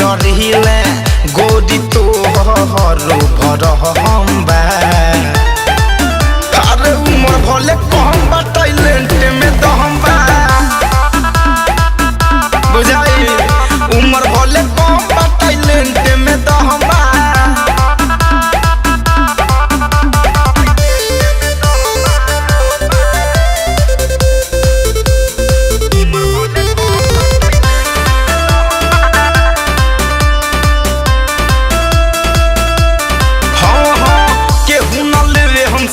डरिले गोदी तो हरो भर हम बा अरे उमर भले कम बा टैलेंट में दम बा बुझाई उमर भले कम बा टैलेंट में दम बा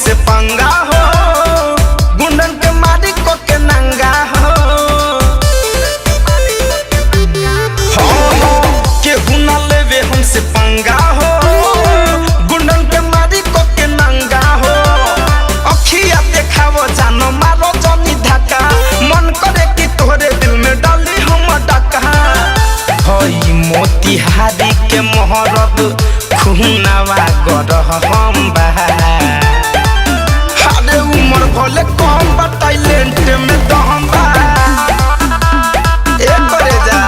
से पंगा हो गुंडन के मारी को के नंगा हो केहू न लेवे हमसे पंगा हो गुंडन के मारी को के नंगा हो अखिया देखावो जानो मारो जनी धक्का मन करे कि तोहरे दिल में डाली हम डका हई मोतिहारी के मोहरब खुनावा गरह हम बा उमर भले कम बा टैलेंट में दम बा एक करे जा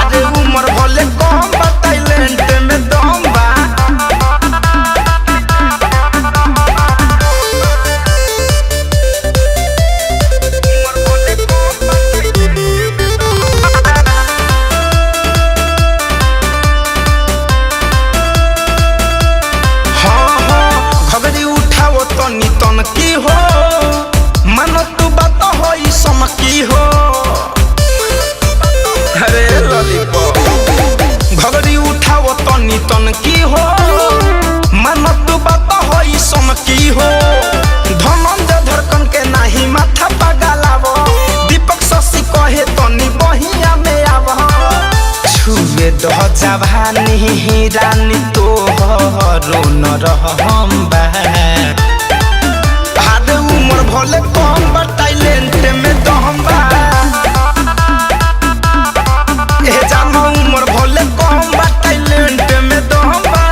अरे उमर भले कम बा टैलेंट में दम बा घगरी उठाओ तनी तन की हो मानो तू बात होई समकी हो अरे लॉलीपॉप घगरी उठाओ तनी तन की हो मानो तू बात होई समकी हो धनंजय धड़कन के नाही माथा पगलावो दीपक शशि कहे तनी बहिया में आव छुए दह जवानी रानी तो हरो न रह हम बा उमर भले कम बा टैलेंट में दम बा ए जानो उमर भले कम बा टैलेंट में दम बा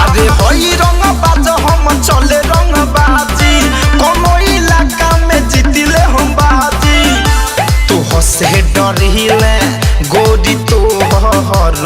अरे होई रंग बाज हम चले रंग बाजी कोनो इलाका में जीतिले हम बाजी तू हसे डरिले गोदी तो हर